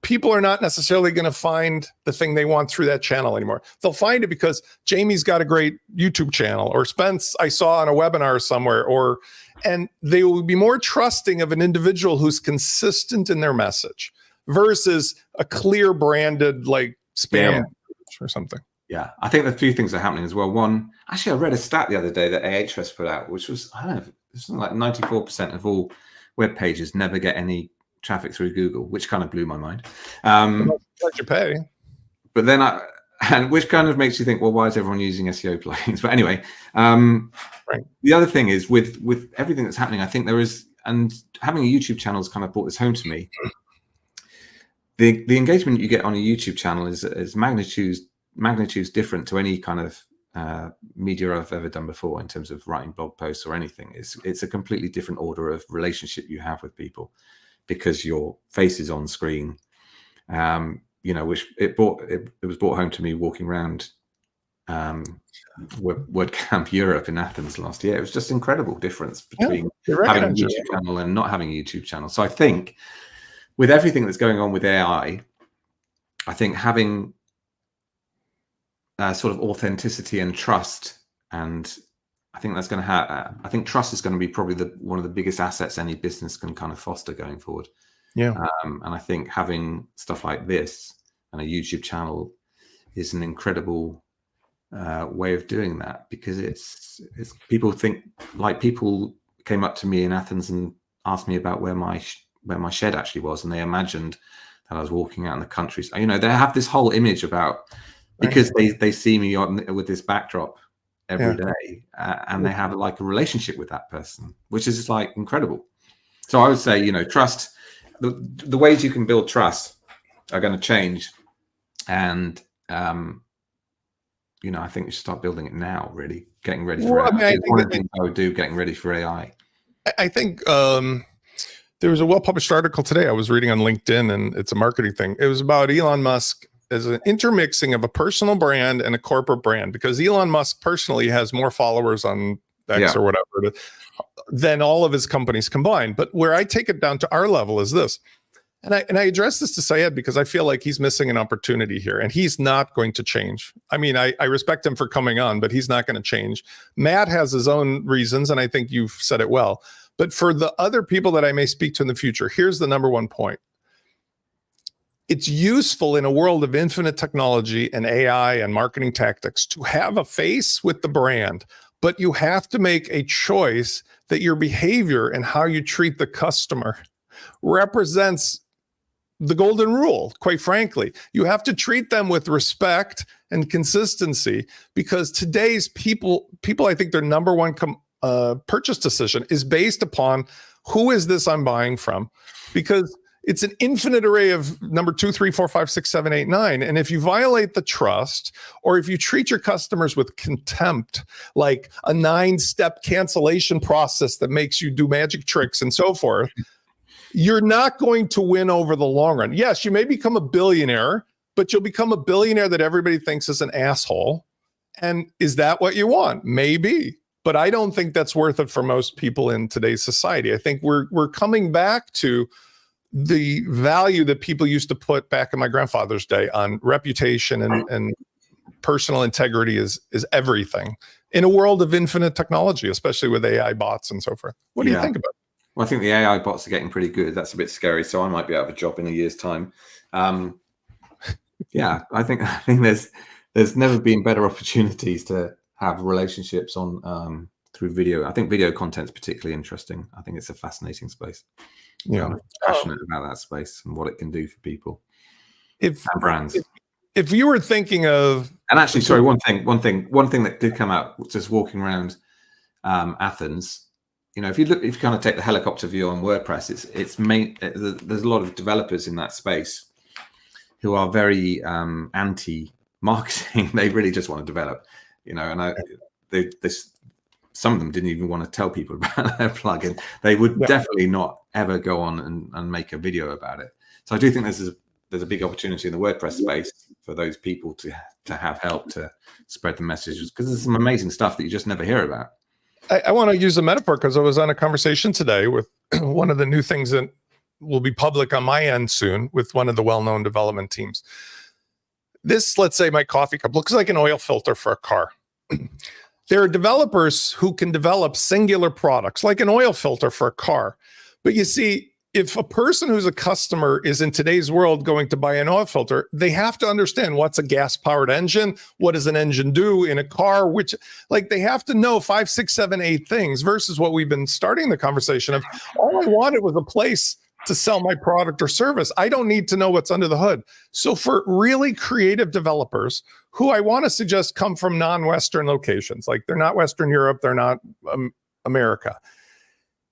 people are not necessarily going to find the thing they want through that channel anymore. They'll find it because Jamie's got a great YouTube channel, or Spence I saw on a webinar somewhere, and they will be more trusting of an individual who's consistent in their message versus a clear branded like spam or something. Yeah, I think the few things are happening as well. One, actually, I read a stat the other day that Ahrefs put out, which was, I don't know, it's something like 94% of all web pages never get any traffic through Google, which kind of blew my mind. Let you pay. But then which kind of makes you think, well, why is everyone using SEO plugins? But anyway, right. The other thing is with everything that's happening, I think there is, and having a YouTube channel has kind of brought this home to me. The engagement you get on a YouTube channel is magnitudes different to any kind of media I've ever done before in terms of writing blog posts or anything. It's a completely different order of relationship you have with people, because your face is on screen. Which it was brought home to me walking around WordCamp Europe in Athens last year. It was just incredible difference between having a YouTube channel and not having a YouTube channel. So I think with everything that's going on with AI, I think having sort of authenticity and trust, and I think that's going to have. I think trust is going to be probably one of the biggest assets any business can kind of foster going forward. Yeah. And I think having stuff like this and a YouTube channel is an incredible way of doing that, because it's people think, like, people came up to me in Athens and asked me about where my shed actually was, and they imagined that I was walking out in the country. So, they have this whole image about, because they see me with this backdrop every day, and they have like a relationship with that person, which is like incredible. So I would say, trust, the ways you can build trust are going to change, and I think we should start building it now, really getting ready for AI. One of the things I would do, getting ready for AI. I think there was a well-published article today I was reading on LinkedIn, and it's a marketing thing. It was about Elon Musk as an intermixing of a personal brand and a corporate brand, because Elon Musk personally has more followers on X or whatever than all of his companies combined. But where I take it down to our level is this, and I address this to Syed because I feel like he's missing an opportunity here, and he's not going to change. I mean, I respect him for coming on, but he's not going to change. Matt has his own reasons, and I think you've said it well. But for the other people that I may speak to in the future, here's the number one point. It's useful in a world of infinite technology and AI and marketing tactics to have a face with the brand, but you have to make a choice that your behavior and how you treat the customer represents the golden rule. Quite frankly, you have to treat them with respect and consistency, because today's people, I think their number one purchase decision is based upon, who is this I'm buying from? Because it's an infinite array of number 2, 3, 4, 5, 6, 7, 8, 9. And if you violate the trust, or if you treat your customers with contempt, like a 9-step cancellation process that makes you do magic tricks and so forth, you're not going to win over the long run. Yes, you may become a billionaire, but you'll become a billionaire that everybody thinks is an asshole. And is that what you want? Maybe. But I don't think that's worth it for most people in today's society. I think we're coming back to the value that people used to put back in my grandfather's day on reputation and personal integrity is everything in a world of infinite technology, especially with AI bots and so forth. What do you think about it? Well, I think the AI bots are getting pretty good. That's a bit scary. So I might be out of a job in a year's time. Yeah, I think there's never been better opportunities to have relationships on through video. I think video content is particularly interesting. I think it's a fascinating space. Yeah, I'm passionate about that space and what it can do for people and brands. If you were thinking of, and actually, sorry, one thing that did come out just walking around Athens. If you kind of take the helicopter view on WordPress, there's a lot of developers in that space who are very anti-marketing. They really just want to develop, and some of them didn't even want to tell people about their plugin. They would definitely not ever go on and make a video about it. So I do think there's a big opportunity in the WordPress space for those people to have help to spread the messages, because there's some amazing stuff that you just never hear about. I want to use a metaphor because I was on a conversation today with one of the new things that will be public on my end soon with one of the well-known development teams. This, let's say my coffee cup, looks like an oil filter for a car. There are developers who can develop singular products like an oil filter for a car. But you see, if a person who's a customer is in today's world going to buy an oil filter, they have to understand what's a gas-powered engine, what does an engine do in a car, they have to know 5, 6, 7, 8 things versus what we've been starting the conversation of. All I wanted was a place to sell my product or service. I don't need to know what's under the hood. So for really creative developers who I want to suggest come from non-Western locations, like they're not Western Europe, they're not America.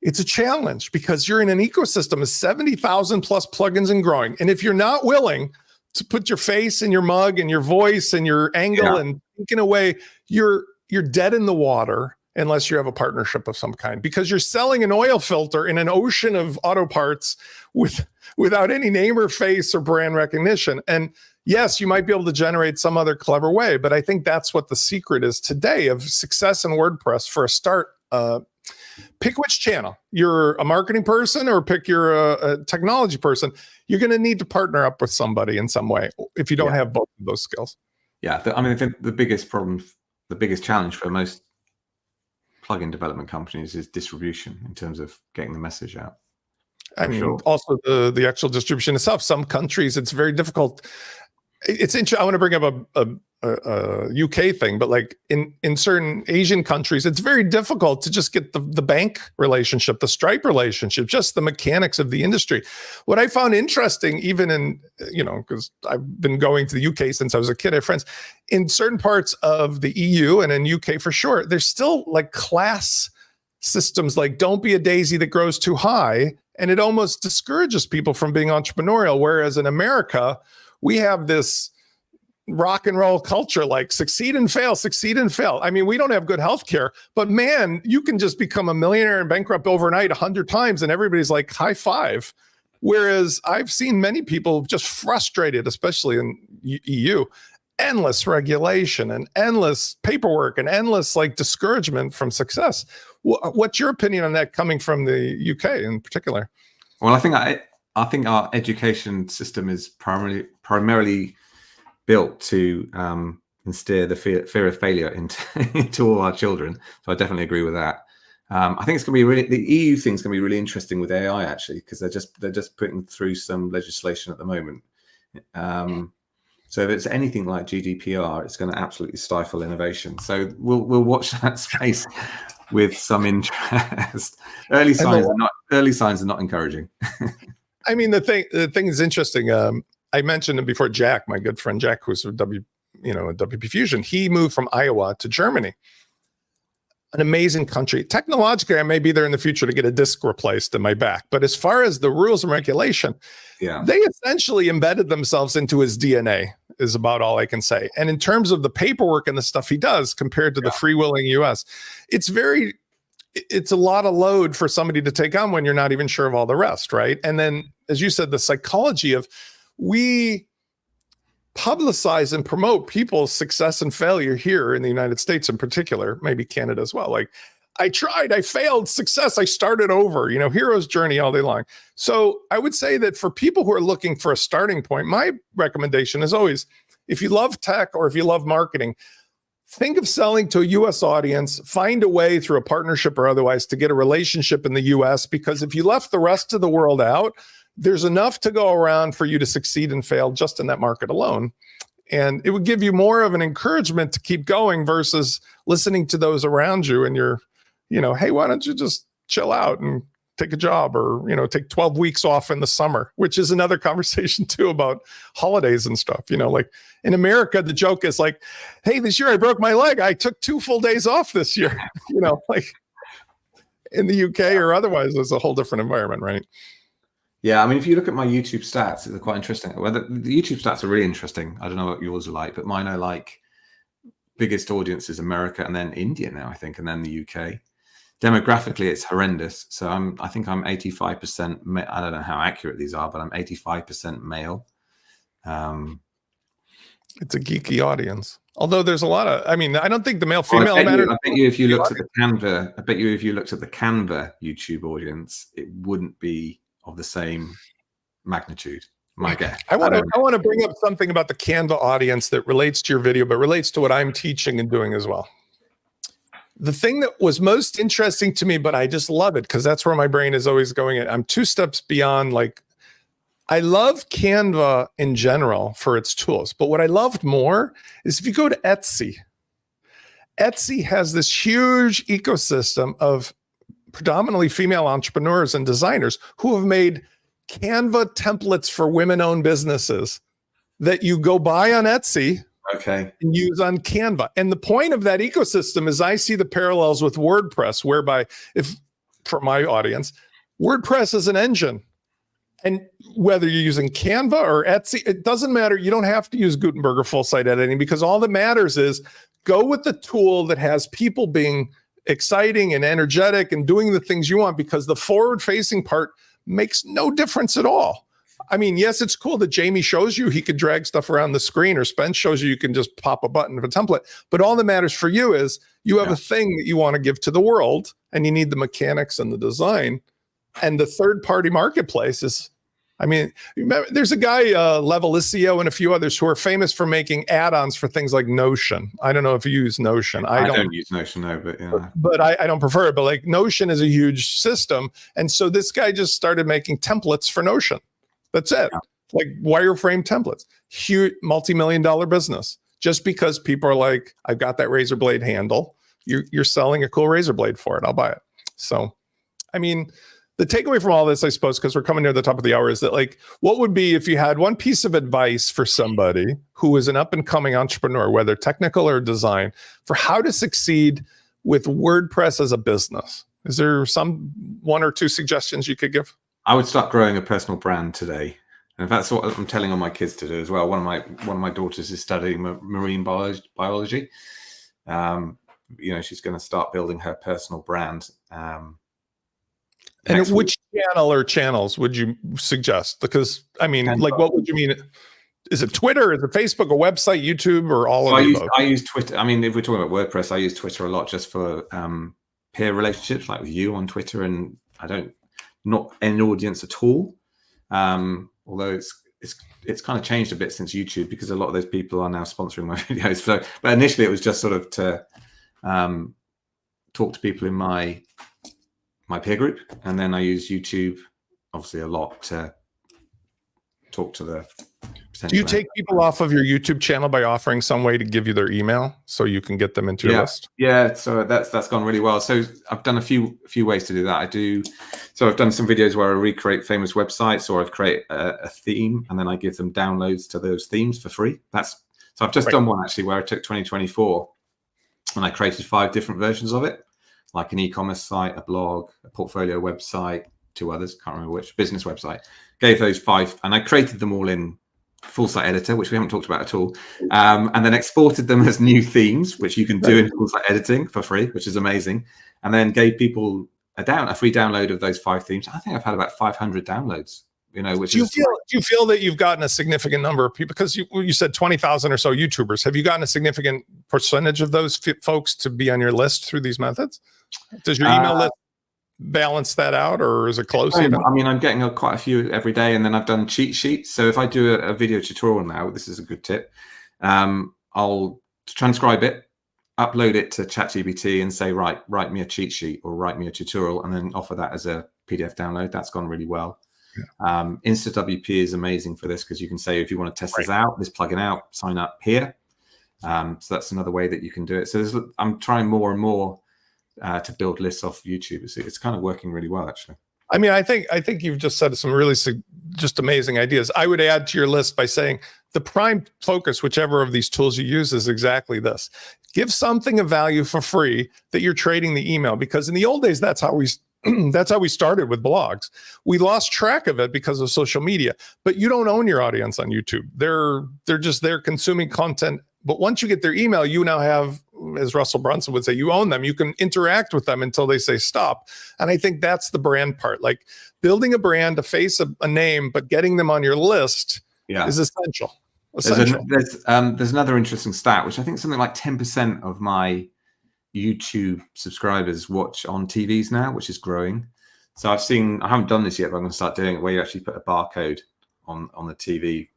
It's a challenge because you're in an ecosystem of 70,000 plus plugins and growing. And if you're not willing to put your face and your mug and your voice and your angle and thinking away, you're dead in the water unless you have a partnership of some kind, because you're selling an oil filter in an ocean of auto parts without any name or face or brand recognition. And yes, you might be able to generate some other clever way, but I think that's what the secret is today of success in WordPress. For a start, pick which channel. You're a marketing person or pick you're a technology person. You're going to need to partner up with somebody in some way if you don't have both of those skills. Yeah. I think the biggest challenge for most plugin development companies is distribution in terms of getting the message out. I mean, also the actual distribution itself. Some countries, it's very difficult. It's interesting. I want to bring up a UK thing, but like in certain Asian countries, it's very difficult to just get the bank relationship, the Stripe relationship, just the mechanics of the industry. What I found interesting, even in, because I've been going to the UK since I was a kid, I have friends in certain parts of the EU and in UK for sure, there's still like class systems, like don't be a daisy that grows too high. And it almost discourages people from being entrepreneurial. Whereas in America, we have this rock and roll culture, like succeed and fail, succeed and fail. I mean, we don't have good healthcare, but man, you can just become a millionaire and bankrupt overnight 100 times and everybody's like high five. Whereas I've seen many people just frustrated, especially in EU, endless regulation and endless paperwork and endless like discouragement from success. What's your opinion on that coming from the UK in particular? Well, I think our education system is primarily built to instill the fear of failure into all our children. So I definitely agree with that. I think it's going to be the EU thing's going to be really interesting with AI actually, because they're just putting through some legislation at the moment. So if it's anything like GDPR, it's going to absolutely stifle innovation. So we'll watch that space with some interest. Early signs are not encouraging. I mean, the thing is interesting. I mentioned him before, Jack, my good friend Jack, who's with WP Fusion. He moved from Iowa to Germany. An amazing country. Technologically, I may be there in the future to get a disc replaced in my back. But as far as the rules and regulation, they essentially embedded themselves into his DNA, is about all I can say. And in terms of the paperwork and the stuff he does compared to the freewheeling US, it's a lot of load for somebody to take on when you're not even sure of all the rest, right? And then, as you said, the psychology of we publicize and promote people's success and failure here in the United States in particular, maybe Canada as well. Like I tried, I failed, success, I started over, hero's journey all day long. So I would say that for people who are looking for a starting point, my recommendation is always, if you love tech or if you love marketing, think of selling to a US audience, find a way through a partnership or otherwise to get a relationship in the US, because if you left the rest of the world out, there's enough to go around for you to succeed and fail just in that market alone. And it would give you more of an encouragement to keep going versus listening to those around you and you're, hey, why don't you just chill out and take a job or, take 12 weeks off in the summer, which is another conversation too about holidays and stuff. Like in America, the joke is like, hey, this year I broke my leg. I took 2 full days off this year, like in the UK or otherwise, it's a whole different environment, right? Yeah, I mean, if you look at my YouTube stats, they're quite interesting. Well, the YouTube stats are really interesting. I don't know what yours are like, but mine are like biggest audience is America and then India now, I think, and then the UK. Demographically, it's horrendous. So I think I'm 85%. I don't know how accurate these are, but I'm 85% male. It's a geeky audience. Although there's a lot of, I don't think the male-female matters. I bet you if you looked at the Canva, YouTube audience, it wouldn't be of the same magnitude. My guess. I want to bring up something about the Canva audience that relates to your video, but relates to what I'm teaching and doing as well. The thing that was most interesting to me, but I just love it because that's where my brain is always going. I'm 2 steps beyond. Like, I love Canva in general for its tools, but what I loved more is if you go to Etsy, Etsy has this huge ecosystem of predominantly female entrepreneurs and designers who have made Canva templates for women-owned businesses that you go buy on Etsy, okay, and use on Canva. And the point of that ecosystem is I see the parallels with WordPress, whereby if, for my audience, WordPress is an engine. And whether you're using Canva or Etsy, it doesn't matter. You don't have to use Gutenberg or full site editing, because all that matters is go with the tool that has people being exciting and energetic and doing the things you want, because the forward-facing part makes no difference at all. Yes, it's cool that Jamie shows you he could drag stuff around the screen, or Spence shows you can just pop a button of a template. But all that matters for you is you have a thing that you want to give to the world, and you need the mechanics and the design. And the third-party marketplace is, there's a guy, Levelissio, and a few others who are famous for making add-ons for things like Notion. I don't know if you use Notion. I don't use Notion, no, but yeah. But I don't prefer it. But like Notion is a huge system, and so this guy just started making templates for Notion. That's it. Yeah. Like wireframe templates. Huge, multi-million-dollar business. Just because people are like, I've got that razor blade handle. You're selling a cool razor blade for it. I'll buy it. So, the takeaway from all this, I suppose, because we're coming near the top of the hour, is that, like, what would be if you had one piece of advice for somebody who is an up-and-coming entrepreneur, whether technical or design, for how to succeed with WordPress as a business? Is there some 1 or 2 suggestions you could give? I would start growing a personal brand today. And that's what I'm telling all my kids to do as well. One of my daughters is studying marine biology. She's going to start building her personal brand. And which channel or channels would you suggest? Because, what would you mean? Is it Twitter? Is it Facebook, a website, YouTube, or all of them? I use Twitter. If we're talking about WordPress, I use Twitter a lot just for peer relationships, like with you on Twitter. And not an audience at all. Although it's kind of changed a bit since YouTube, because a lot of those people are now sponsoring my videos. So, but initially it was just sort of to talk to people in my peer group, and then I use YouTube obviously a lot to talk to the potential. Do you take people off of your YouTube channel by offering some way to give you their email so you can get them into your list? Yeah, so that's gone really well. So I've done a few ways to do that. I've done some videos where I recreate famous websites, or I've created a theme and then I give them downloads to those themes for free. So I've just done one actually where I took 2024 and I created 5 different versions of it, like an e-commerce site, a blog, a portfolio website, 2 others, can't remember which, business website. Gave those 5, and I created them all in full site editor, which we haven't talked about at all, and then exported them as new themes, which you can do in full site editing for free, which is amazing. And then gave people a free download of those 5 themes. I think I've had about 500 downloads which Do is you feel that you've gotten a significant number of people? Because you said 20,000 or so YouTubers. Have you gotten a significant percentage of those folks to be on your list through these methods? Does your email list balance that out, or is it close? I mean, I'm getting quite a few every day, and then I've done cheat sheets. So if I do a video tutorial now, this is a good tip. I'll transcribe it, upload it to ChatGPT, and say, write me a cheat sheet or write me a tutorial, and then offer that as a PDF download. That's gone really well. Yeah. InstaWP is amazing for this because you can say, if you want to test this out, this plugin out, sign up here. So that's another way that you can do it. So I'm trying more and more to build lists off YouTube. It's kind of working really well, actually. I mean, I think you've just said some really just amazing ideas. I would add to your list by saying the prime focus, whichever of these tools you use, is exactly this. Give something of value for free that you're trading the email, because in the old days, that's how we started with blogs. We lost track of it because of social media, but you don't own your audience on YouTube. They're just there consuming content. But once you get their email, you now have, as Russell Brunson would say, you own them. You can interact with them until they say stop. And I think that's the brand part. Like building a brand, a face, a name, but getting them on your list is essential. There's another interesting stat, which I think something like 10% of my YouTube subscribers watch on TVs now, which is growing. So I haven't done this yet, but I'm going to start doing it, where you actually put a barcode on the TV.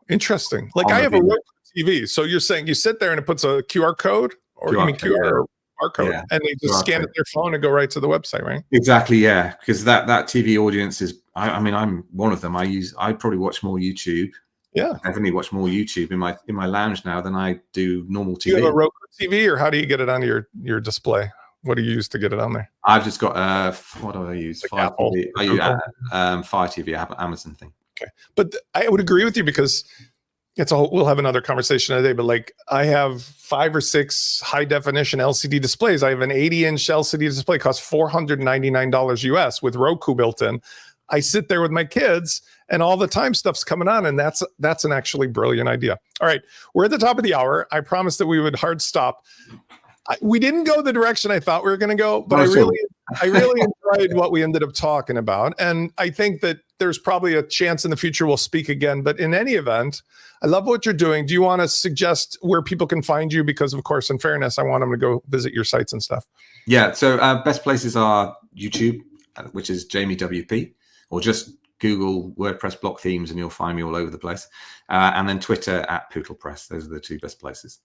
Interesting. Like I have a Roku TV. So you're saying you sit there and it puts a QR code, or QR barcode, and they just scan it with their phone and go right to the website, right? Exactly, yeah. Because that TV audience is, I mean, I'm one of them. I probably watch more YouTube. Yeah, I definitely watch more YouTube in my lounge now than I do normal TV. Do you have a Roku TV, or how do you get it onto your display? What do you use to get it on there? I've just got what do I use? Fire TV. I use Fire TV, Amazon thing. Okay, but I would agree with you, because we'll have another conversation today, but like I have 5 or 6 high definition LCD displays. I have an 80-inch LCD display, costs $499 US with Roku built in. I sit there with my kids, and all the time stuff's coming on, and that's an actually brilliant idea. All right, we're at the top of the hour. I promised that we would hard stop. We didn't go the direction I thought we were going to go, but I really enjoyed what we ended up talking about. And I think that there's probably a chance in the future we'll speak again. But in any event, I love what you're doing. Do you want to suggest where people can find you? Because, of course, in fairness, I want them to go visit your sites and stuff. Yeah, so best places are YouTube, which is Jamie WP, or just Google WordPress block themes and you'll find me all over the place. And then Twitter @PootlePress. Those are the 2 best places.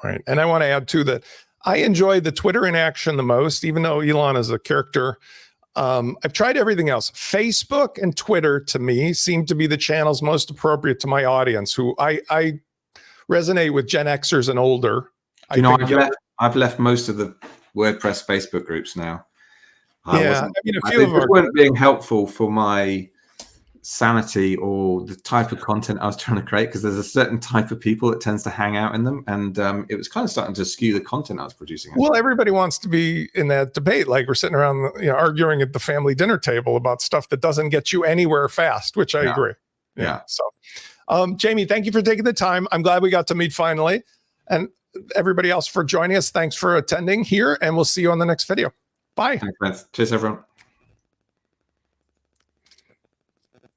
Right. And I want to add, too, that I enjoy the Twitter interaction the most, even though Elon is a character. I've tried everything else. Facebook and Twitter, to me, seem to be the channels most appropriate to my audience, who I resonate with Gen Xers and older. I've left most of the WordPress Facebook groups now. A few of them weren't being helpful for my sanity or the type of content I was trying to create, because there's a certain type of people that tends to hang out in them, and it was kind of starting to skew the content I was producing. Well, everybody wants to be in that debate, like we're sitting around arguing at the family dinner table about stuff that doesn't get you anywhere fast, which I agree. Yeah. So Jamie, thank you for taking the time. I'm glad we got to meet finally, and everybody else for joining us. Thanks for attending here, and we'll see you on the next video. Bye. Thanks, cheers, everyone.